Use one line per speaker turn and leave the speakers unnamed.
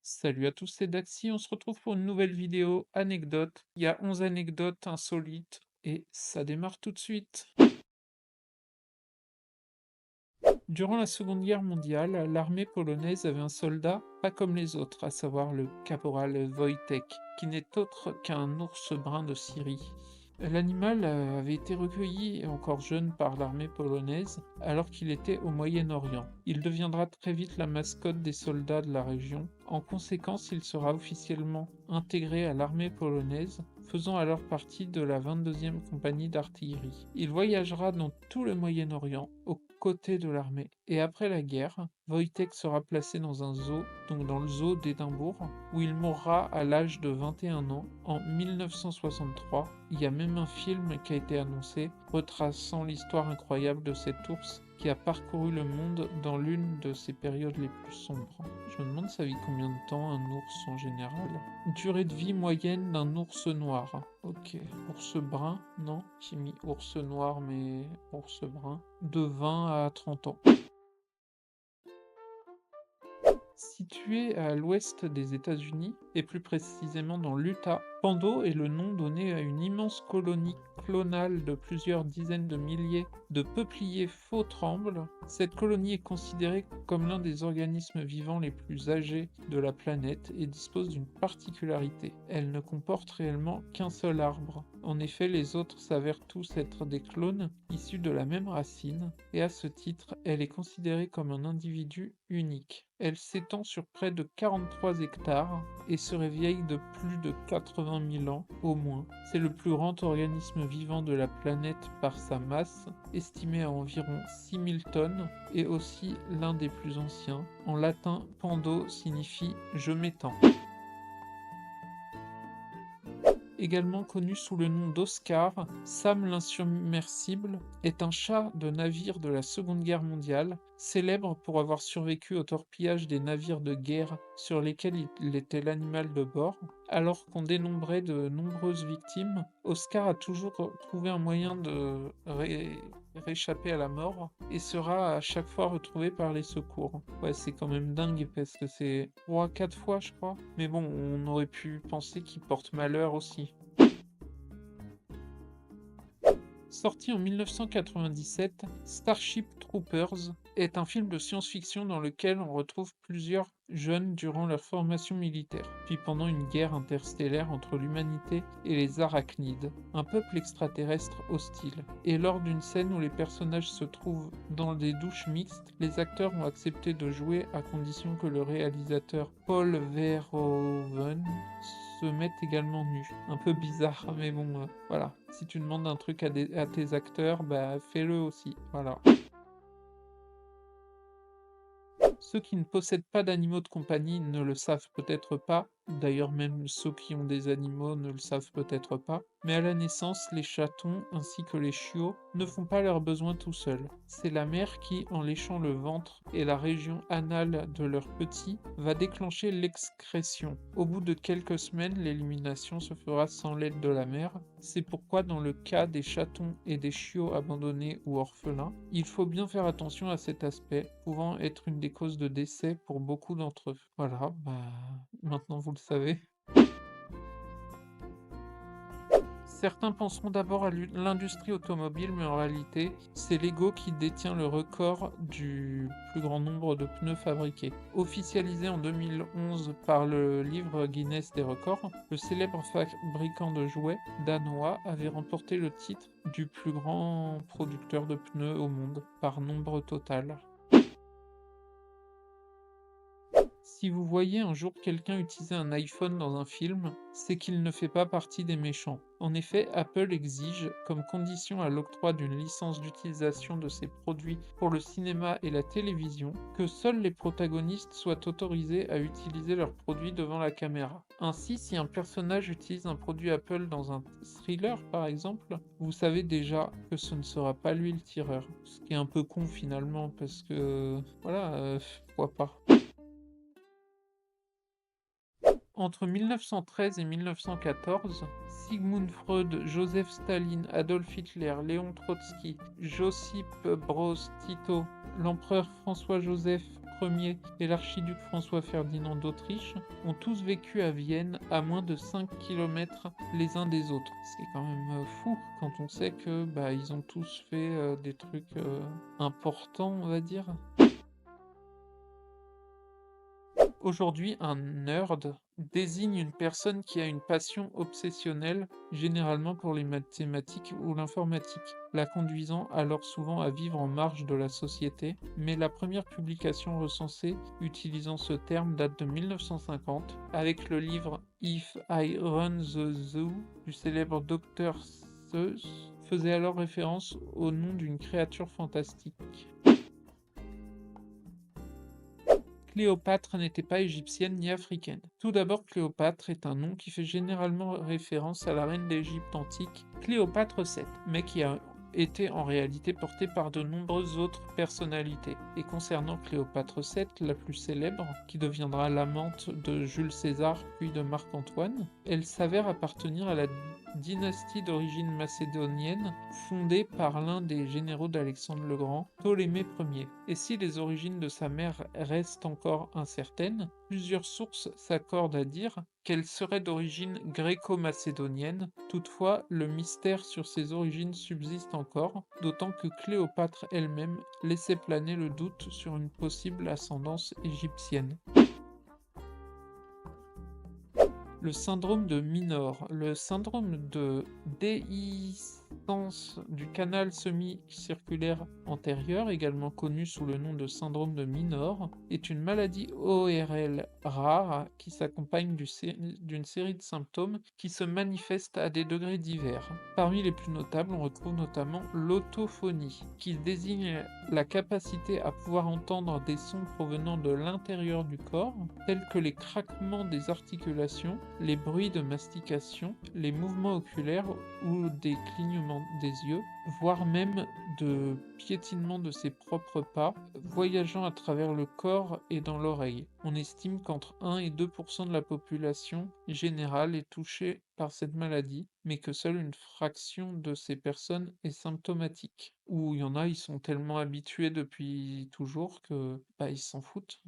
Salut à tous, c'est Daxi, on se retrouve pour une nouvelle vidéo anecdote. Il y a 11 anecdotes insolites et ça démarre tout de suite. Durant la Seconde Guerre mondiale, l'armée polonaise avait un soldat pas comme les autres, à savoir le caporal Wojtek, qui n'est autre qu'un ours brun de Syrie. L'animal avait été recueilli encore jeune par l'armée polonaise alors qu'il était au Moyen-Orient. Il deviendra très vite la mascotte des soldats de la région. En conséquence, il sera officiellement intégré à l'armée polonaise, faisant alors partie de la 22e compagnie d'artillerie. Il voyagera dans tout le Moyen-Orient aux côtés de l'armée. Et après la guerre, Wojtek sera placé dans un zoo, donc dans le zoo d'Édimbourg, où il mourra à l'âge de 21 ans en 1963. Il y a même un film qui a été annoncé retraçant l'histoire incroyable de cet ours qui a parcouru le monde dans l'une de ses périodes les plus sombres. Je me demande ça vit combien de temps un ours en général. Durée de vie moyenne d'un ours noir. Ok. Ours brun, non, j'ai mis ours noir mais ours brun. De 20 à 30 ans. Situé à l'ouest des États-Unis, et plus précisément dans l'Utah, Pando est le nom donné à une immense colonie clonale de plusieurs dizaines de milliers de peupliers faux-trembles. Cette colonie est considérée comme l'un des organismes vivants les plus âgés de la planète et dispose d'une particularité. Elle ne comporte réellement qu'un seul arbre. En effet, les autres s'avèrent tous être des clones issus de la même racine, et à ce titre, elle est considérée comme un individu unique. Elle s'étend sur près de 43 hectares et serait vieille de plus de 80 000 ans au moins. C'est le plus grand organisme vivant de la planète par sa masse, estimée à environ 6 000 tonnes, et aussi l'un des plus anciens. En latin, pando signifie je m'étends. Également connu sous le nom d'Oscar, Sam l'insubmersible est un chat de navire de la Seconde Guerre mondiale, célèbre pour avoir survécu au torpillage des navires de guerre sur lesquels il était l'animal de bord. Alors qu'on dénombrait de nombreuses victimes, Oscar a toujours trouvé un moyen de réchapper à la mort et sera à chaque fois retrouvé par les secours. Ouais, c'est quand même dingue parce que c'est 3-4 fois, je crois. Mais bon, on aurait pu penser qu'il porte malheur aussi. Sorti en 1997, Starship Troopers est un film de science-fiction dans lequel on retrouve plusieurs jeunes durant leur formation militaire, puis pendant une guerre interstellaire entre l'humanité et les arachnides, un peuple extraterrestre hostile. Et lors d'une scène où les personnages se trouvent dans des douches mixtes, les acteurs ont accepté de jouer à condition que le réalisateur Paul Verhoeven se mette également nu. Un peu bizarre, mais bon, voilà. Si tu demandes un truc à tes acteurs, bah fais-le aussi, voilà. Ceux qui ne possèdent pas d'animaux de compagnie ne le savent peut-être pas, d'ailleurs même ceux qui ont des animaux ne le savent peut-être pas, mais à la naissance, les chatons ainsi que les chiots ne font pas leurs besoins tout seuls. C'est la mère qui, en léchant le ventre et la région anale de leur petit, va déclencher l'excrétion. Au bout de quelques semaines, l'élimination se fera sans l'aide de la mère. C'est pourquoi dans le cas des chatons et des chiots abandonnés ou orphelins, il faut bien faire attention à cet aspect, pouvant être une des causes de décès pour beaucoup d'entre eux. Voilà, bah maintenant vous le savez. Certains penseront d'abord à l'industrie automobile, mais en réalité, c'est Lego qui détient le record du plus grand nombre de pneus fabriqués. Officialisé en 2011 par le livre Guinness des records, le célèbre fabricant de jouets danois avait remporté le titre du plus grand producteur de pneus au monde par nombre total. Si vous voyez un jour quelqu'un utiliser un iPhone dans un film, c'est qu'il ne fait pas partie des méchants. En effet, Apple exige, comme condition à l'octroi d'une licence d'utilisation de ses produits pour le cinéma et la télévision, que seuls les protagonistes soient autorisés à utiliser leurs produits devant la caméra. Ainsi, si un personnage utilise un produit Apple dans un thriller par exemple, vous savez déjà que ce ne sera pas lui le tireur. Ce qui est un peu con finalement, parce que... voilà, pourquoi pas. Entre 1913 et 1914, Sigmund Freud, Joseph Staline, Adolf Hitler, Léon Trotsky, Josip Broz Tito, l'empereur François-Joseph Ier et l'archiduc François-Ferdinand d'Autriche ont tous vécu à Vienne à moins de 5 kilomètres les uns des autres. Ce qui est quand même fou quand on sait que bah, ils ont tous fait des trucs importants, on va dire. Aujourd'hui, un nerd désigne une personne qui a une passion obsessionnelle, généralement pour les mathématiques ou l'informatique, la conduisant alors souvent à vivre en marge de la société, mais la première publication recensée utilisant ce terme date de 1950, avec le livre If I Run the Zoo du célèbre Dr. Seuss, faisait alors référence au nom d'une créature fantastique. Cléopâtre n'était pas égyptienne ni africaine. Tout d'abord, Cléopâtre est un nom qui fait généralement référence à la reine d'Égypte antique, Cléopâtre VII, mais qui a été en réalité porté par de nombreuses autres personnalités. Et concernant Cléopâtre VII, la plus célèbre, qui deviendra l'amante de Jules César puis de Marc-Antoine, elle s'avère appartenir à la dynastie d'origine macédonienne fondée par l'un des généraux d'Alexandre le Grand, Ptolémée Ier. Et si les origines de sa mère restent encore incertaines, plusieurs sources s'accordent à dire qu'elle serait d'origine gréco-macédonienne. Toutefois, le mystère sur ses origines subsiste encore, d'autant que Cléopâtre elle-même laissait planer le doute sur une possible ascendance égyptienne. Le syndrome de Minor. Le syndrome de déhiscence du canal semi-circulaire antérieur, également connu sous le nom de syndrome de Minor, est une maladie ORL rare qui s'accompagne d'une série de symptômes qui se manifestent à des degrés divers. Parmi les plus notables, on retrouve notamment l'autophonie, qui désigne la capacité à pouvoir entendre des sons provenant de l'intérieur du corps, tels que les craquements des articulations, les bruits de mastication, les mouvements oculaires ou des clignements des yeux, voire même de piétinement de ses propres pas, voyageant à travers le corps et dans l'oreille. On estime qu'entre 1 et 2% de la population générale est touchée par cette maladie, mais que seule une fraction de ces personnes est symptomatique. Ou il y en a, ils sont tellement habitués depuis toujours que bah, ils s'en foutent.